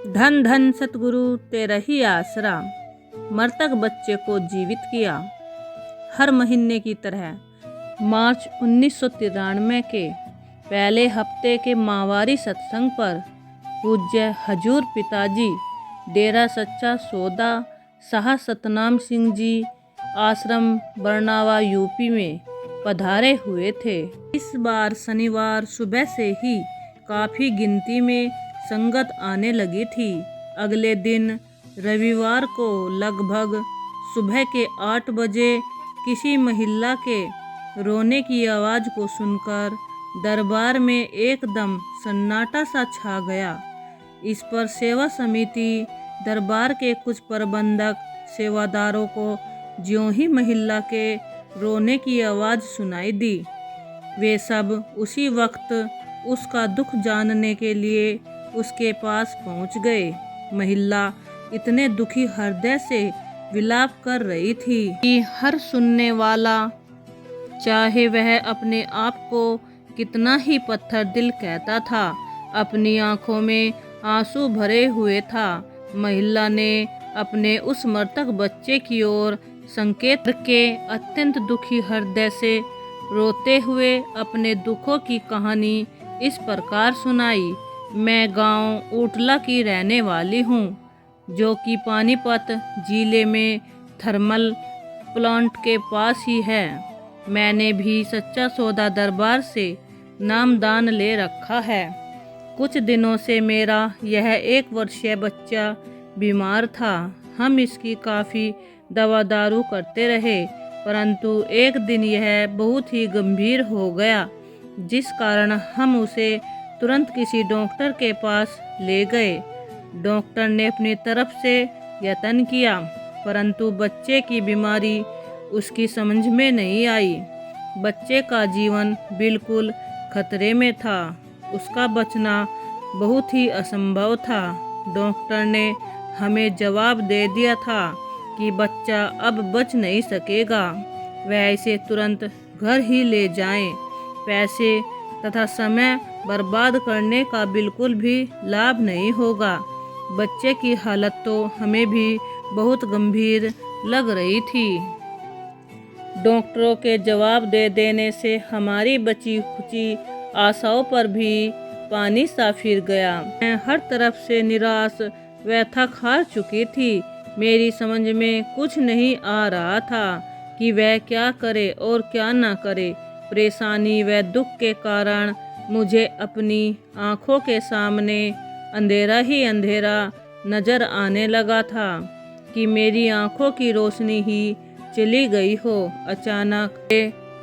धन धन सतगुरु तेरा ही आसरा, मृतक बच्चे को जीवित किया। हर महीने की तरह मार्च 1993 के पहले हफ्ते के माहवारी सत्संग पर पूज्य हजूर पिताजी डेरा सच्चा सौदा शाह सतनाम सिंह जी आश्रम बरनावा यूपी में पधारे हुए थे। इस बार शनिवार सुबह से ही काफ़ी गिनती में संगत आने लगी थी। अगले दिन रविवार को लगभग सुबह के 8 बजे किसी महिला के रोने की आवाज़ को सुनकर दरबार में एकदम सन्नाटा सा छा गया। इस पर सेवा समिति दरबार के कुछ प्रबंधक सेवादारों को ज्यों ही महिला के रोने की आवाज़ सुनाई दी, वे सब उसी वक्त उसका दुख जानने के लिए उसके पास पहुंच गए। महिला इतने दुखी हृदय से विलाप कर रही थी कि हर सुनने वाला, चाहे वह अपने आप को कितना ही पत्थर दिल कहता था, अपनी आंखों में आंसू भरे हुए था। महिला ने अपने उस मृतक बच्चे की ओर संकेत के अत्यंत दुखी हृदय से रोते हुए अपने दुखों की कहानी इस प्रकार सुनाई। मैं गांव ऊटला की रहने वाली हूँ, जो कि पानीपत जिले में थर्मल प्लांट के पास ही है। मैंने भी सच्चा सौदा दरबार से नामदान ले रखा है। कुछ दिनों से मेरा यह 1 वर्षीय बच्चा बीमार था। हम इसकी काफ़ी दवा दारू करते रहे, परंतु एक दिन यह बहुत ही गंभीर हो गया, जिस कारण हम उसे तुरंत किसी डॉक्टर के पास ले गए। डॉक्टर ने अपनी तरफ से यत्न किया, परंतु बच्चे की बीमारी उसकी समझ में नहीं आई। बच्चे का जीवन बिल्कुल खतरे में था, उसका बचना बहुत ही असंभव था। डॉक्टर ने हमें जवाब दे दिया था कि बच्चा अब बच नहीं सकेगा, वह इसे तुरंत घर ही ले जाएं। पैसे तथा समय बर्बाद करने का बिल्कुल भी लाभ नहीं होगा। बच्चे की हालत तो हमें भी बहुत गंभीर लग रही थी। डॉक्टरों के जवाब दे देने से हमारी बची खुची आशाओं पर भी पानी सा फिर गया। मैं हर तरफ से निराश व थक हार चुकी थी। मेरी समझ में कुछ नहीं आ रहा था कि वह क्या करे और क्या ना करे। परेशानी व दुख के कारण मुझे अपनी आँखों के सामने अंधेरा ही अंधेरा नज़र आने लगा था कि मेरी आँखों की रोशनी ही चली गई हो। अचानक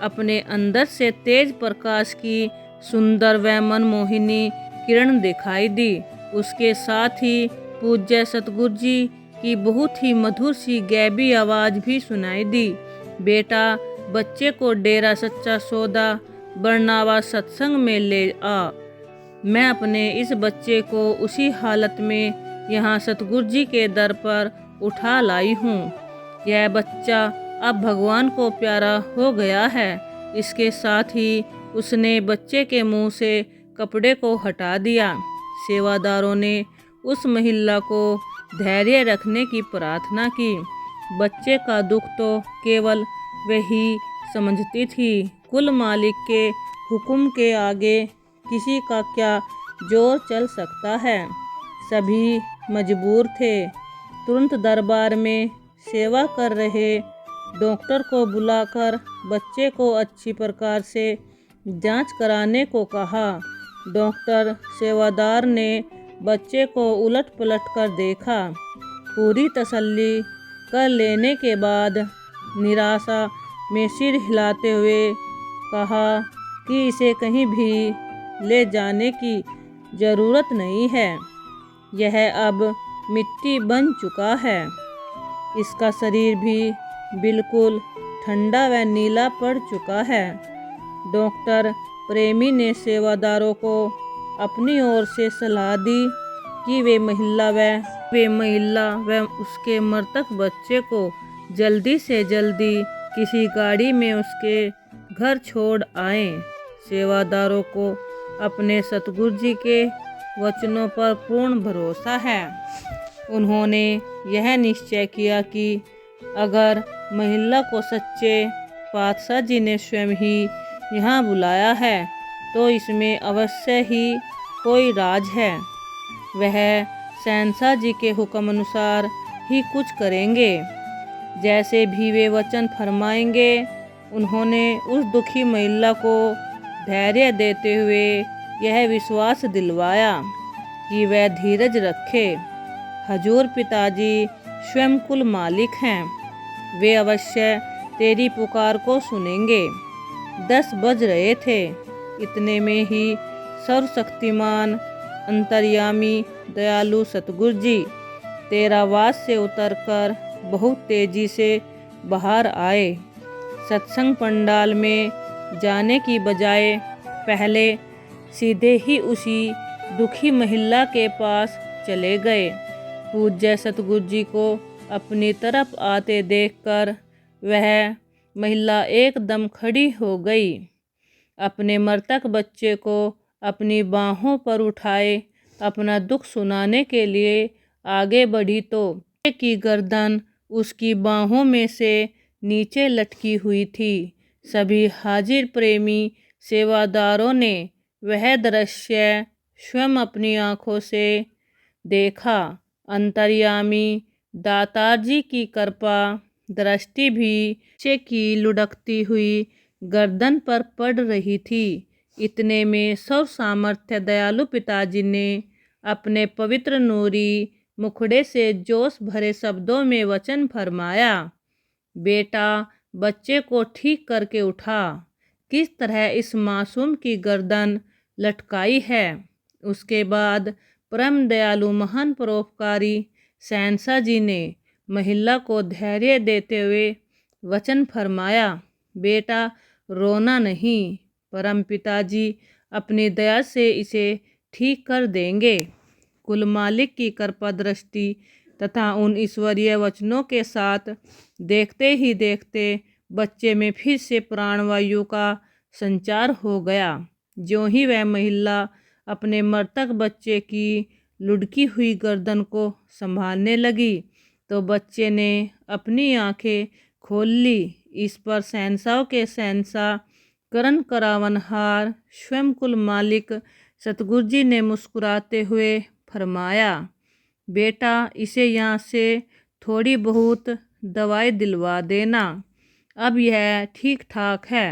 अपने अंदर से तेज प्रकाश की सुंदर व मनमोहिनी किरण दिखाई दी। उसके साथ ही पूज्य सतगुरु जी की बहुत ही मधुर सी गैबी आवाज़ भी सुनाई दी, बेटा बच्चे को डेरा सच्चा सौदा बरनावा सत्संग में ले आ। मैं अपने इस बच्चे को उसी हालत में यहाँ सतगुरु जी के दर पर उठा लाई हूँ। यह बच्चा अब भगवान को प्यारा हो गया है। इसके साथ ही उसने बच्चे के मुंह से कपड़े को हटा दिया। सेवादारों ने उस महिला को धैर्य रखने की प्रार्थना की। बच्चे का दुख तो केवल वही समझती थी। कुल मालिक के हुक्म के आगे किसी का क्या जोर चल सकता है। सभी मजबूर थे। तुरंत दरबार में सेवा कर रहे डॉक्टर को बुलाकर बच्चे को अच्छी प्रकार से जांच कराने को कहा। डॉक्टर सेवादार ने बच्चे को उलट पलट कर देखा। पूरी तसल्ली कर लेने के बाद निराशा में सिर हिलाते हुए कहा कि इसे कहीं भी ले जाने की ज़रूरत नहीं है, यह अब मिट्टी बन चुका है। इसका शरीर भी बिल्कुल ठंडा व नीला पड़ चुका है। डॉक्टर प्रेमी ने सेवादारों को अपनी ओर से सलाह दी कि वे महिला व उसके मृतक बच्चे को जल्दी से जल्दी किसी गाड़ी में उसके घर छोड़ आएं। सेवादारों को अपने सतगुरु जी के वचनों पर पूर्ण भरोसा है। उन्होंने यह निश्चय किया कि अगर महिला को सच्चे पातशाह जी ने स्वयं ही यहाँ बुलाया है तो इसमें अवश्य ही कोई राज है। वह शहंशाह जी के हुक्म अनुसार ही कुछ करेंगे, जैसे भी वे वचन फरमाएंगे। उन्होंने उस दुखी महिला को धैर्य देते हुए यह विश्वास दिलवाया कि वह धीरज रखे। हजूर पिताजी स्वयं कुल मालिक हैं, वे अवश्य तेरी पुकार को सुनेंगे। 10 बज रहे थे, इतने में ही सर्वशक्तिमान अंतर्यामी दयालु सतगुरु जी तेरावास से उतरकर बहुत तेजी से बाहर आए। सत्संग पंडाल में जाने की बजाय पहले सीधे ही उसी दुखी महिला के पास चले गए। पूज्य सतगुरु जी को अपनी तरफ आते देखकर वह महिला एकदम खड़ी हो गई। अपने मृतक बच्चे को अपनी बाहों पर उठाए अपना दुख सुनाने के लिए आगे बढ़ी तो बच्चे की गर्दन उसकी बाहों में से नीचे लटकी हुई थी। सभी हाजिर प्रेमी सेवादारों ने वह दृश्य स्वयं अपनी आंखों से देखा। अंतर्यामी दातार जी की कृपा दृष्टि भी बच्चे की लुढ़कती हुई गर्दन पर पड़ रही थी। इतने में सर्व सामर्थ्य दयालु पिताजी ने अपने पवित्र नूरी मुखड़े से जोश भरे शब्दों में वचन फरमाया, बेटा बच्चे को ठीक करके उठा। किस तरह इस मासूम की गर्दन लटकाई है। उसके बाद परम दयालु महान परोपकारी शहंशाह जी ने महिला को धैर्य देते हुए वचन फरमाया, बेटा रोना नहीं, परम पिताजी अपनी दया से इसे ठीक कर देंगे। कुल मालिक की कृपा दृष्टि तथा उन ईश्वरीय वचनों के साथ देखते ही देखते बच्चे में फिर से प्राणवायु का संचार हो गया। ज्यों ही वह महिला अपने मृतक बच्चे की लुढ़की हुई गर्दन को संभालने लगी तो बच्चे ने अपनी आंखें खोल ली। इस पर शहंशाह के शहंशाह करण करावनहार स्वयं कुल मालिक सतगुरु जी ने मुस्कुराते हुए फरमाया, बेटा इसे यहाँ से थोड़ी बहुत दवाई दिलवा देना, अब यह ठीक ठाक है।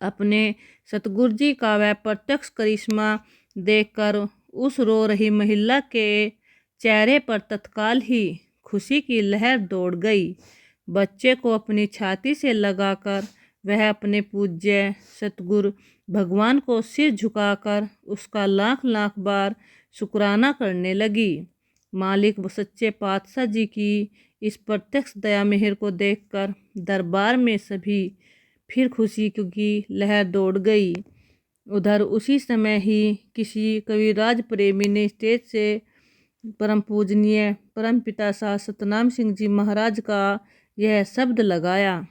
अपने सतगुरु जी का वह प्रत्यक्ष करिश्मा देखकर उस रो रही महिला के चेहरे पर तत्काल ही खुशी की लहर दौड़ गई। बच्चे को अपनी छाती से लगाकर वह अपने पूज्य सतगुरु भगवान को सिर झुकाकर उसका लाख लाख बार शुक्राना करने लगी। मालिक व सच्चे पातशाह जी की इस प्रत्यक्ष दया मेहर को देखकर दरबार में सभी फिर खुशी की लहर दौड़ गई। उधर उसी समय ही किसी कविराज प्रेमी ने स्टेज से परम पूजनीय परम पिता साहब सतनाम सिंह जी महाराज का यह शब्द लगाया,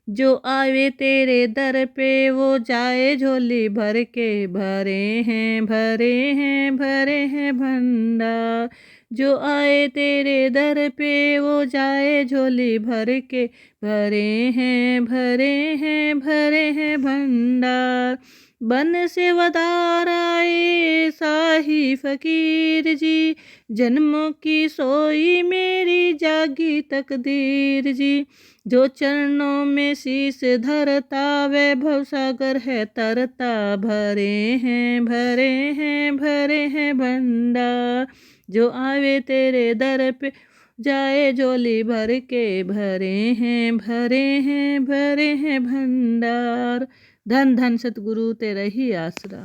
जो आवे तेरे दर पे वो जाए झोली भर के, भरे हैं भरे हैं भरे हैं भंडार। जो आए तेरे दर पे वो जाए झोली भर के, भरे हैं भरे हैं भरे हैं भंडार। बन से वदार आए शाही फकीर जी, जन्मों की सोई मेरी जागी तकदीर जी। जो चरणों में शीश धरता वैभव सागर है तरता, भरे हैं भरे हैं भरे हैं भंडार। जो आवे तेरे दर पे जाए झोली भर के, भरे हैं भरे हैं भरे हैं भंडार। धन धन सतगुरु तेरा ही आसरा।